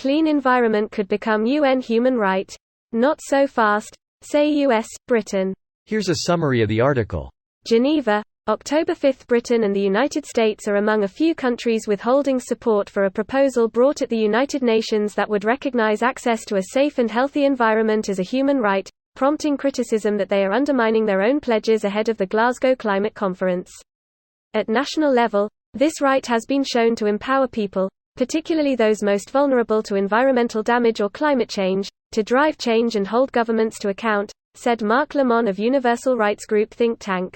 Clean environment could become UN human right. Not so fast, say US, Britain. Here's a summary of the article. Geneva, October 5. Britain and the United States are among a few countries withholding support for a proposal brought at the United Nations that would recognize access to a safe and healthy environment as a human right, prompting criticism that they are undermining their own pledges ahead of the Glasgow Climate Conference. At national level, this right has been shown to empower people, particularly those most vulnerable to environmental damage or climate change, to drive change and hold governments to account, said Mark Lemon of Universal Rights Group think tank.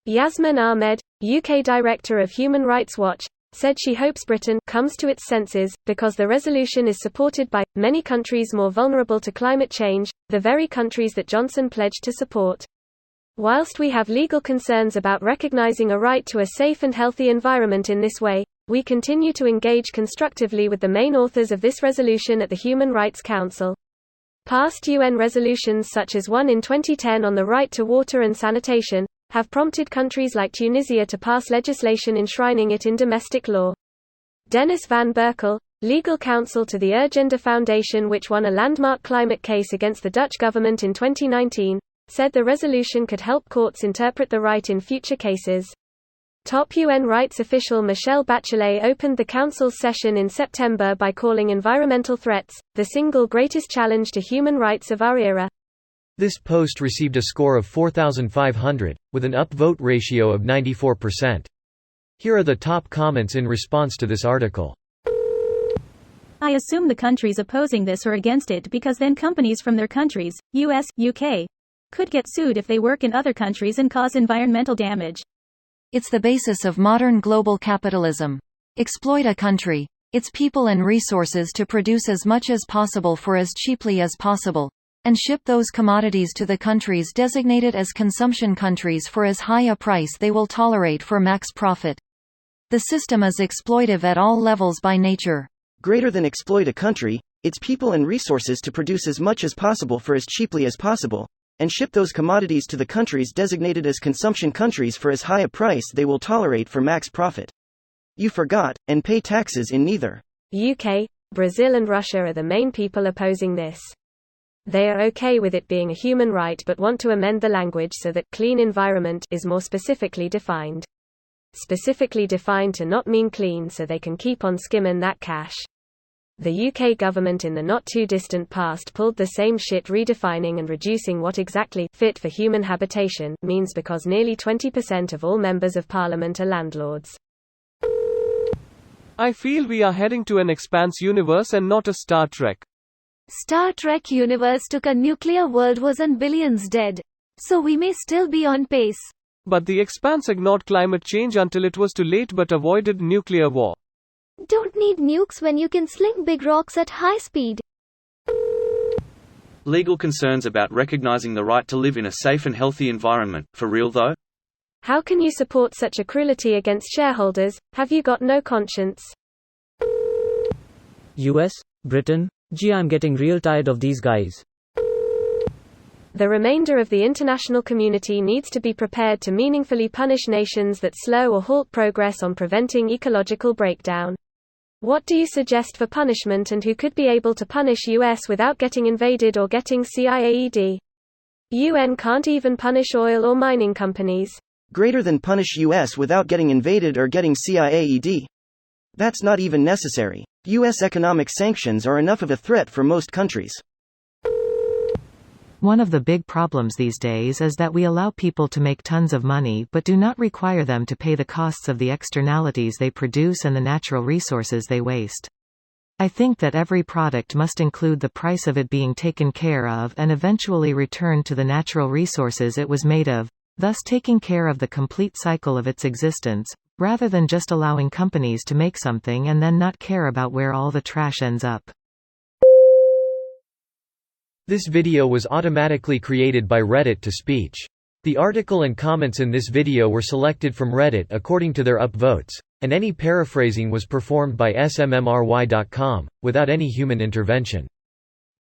Yasmin Ahmed, UK Director of Human Rights Watch, said she hopes Britain comes to its senses, because the resolution is supported by many countries more vulnerable to climate change, the very countries that Johnson pledged to support. Whilst we have legal concerns about recognising a right to a safe and healthy environment in this way, we continue to engage constructively with the main authors of this resolution at the Human Rights Council. Past UN resolutions such as one in 2010 on the right to water and sanitation, have prompted countries like Tunisia to pass legislation enshrining it in domestic law. Dennis van Berkel, legal counsel to the Urgenda Foundation, which won a landmark climate case against the Dutch government in 2019, said the resolution could help courts interpret the right in future cases. Top UN rights official Michelle Bachelet opened the Council's session in September by calling environmental threats the single greatest challenge to human rights of our era. This post received a score of 4,500, with an upvote ratio of 94%. Here are the top comments in response to this article. I assume the countries opposing this are against it because then companies from their countries, US, UK, could get sued if they work in other countries and cause environmental damage. It's the basis of modern global capitalism. Exploit a country, its people and resources to produce as much as possible for as cheaply as possible, and ship those commodities to the countries designated as consumption countries for as high a price they will tolerate for max profit. The system is exploitive at all levels by nature. Greater than exploit a country, its people and resources to produce as much as possible for as cheaply as possible, and ship those commodities to the countries designated as consumption countries for as high a price they will tolerate for max profit. You forgot, and pay taxes in neither. UK, Brazil and Russia are the main people opposing this. They are okay with it being a human right but want to amend the language so that clean environment is more specifically defined. Specifically defined to not mean clean so they can keep on skimming that cash. The UK government in the not-too-distant past pulled the same shit, redefining and reducing what exactly fit for human habitation means, because nearly 20% of all members of parliament are landlords. I feel we are heading to an Expanse universe and not a Star Trek. Star Trek universe took a nuclear world was and billions dead. So we may still be on pace. But the Expanse ignored climate change until it was too late but avoided nuclear war. Don't need nukes when you can sling big rocks at high speed. Legal concerns about recognizing the right to live in a safe and healthy environment, for real though? How can you support such a cruelty against shareholders? Have you got no conscience? US, Britain, gee, I'm getting real tired of these guys. The remainder of the international community needs to be prepared to meaningfully punish nations that slow or halt progress on preventing ecological breakdown. What do you suggest for punishment, and who could be able to punish US without getting invaded or getting CIAED? UN can't even punish oil or mining companies. Greater than punish US without getting invaded or getting CIAED? That's not even necessary. US economic sanctions are enough of a threat for most countries. One of the big problems these days is that we allow people to make tons of money but do not require them to pay the costs of the externalities they produce and the natural resources they waste. I think that every product must include the price of it being taken care of and eventually returned to the natural resources it was made of, thus taking care of the complete cycle of its existence, rather than just allowing companies to make something and then not care about where all the trash ends up. This video was automatically created by Reddit to speech. The article and comments in this video were selected from Reddit according to their upvotes, and any paraphrasing was performed by smmry.com, without any human intervention.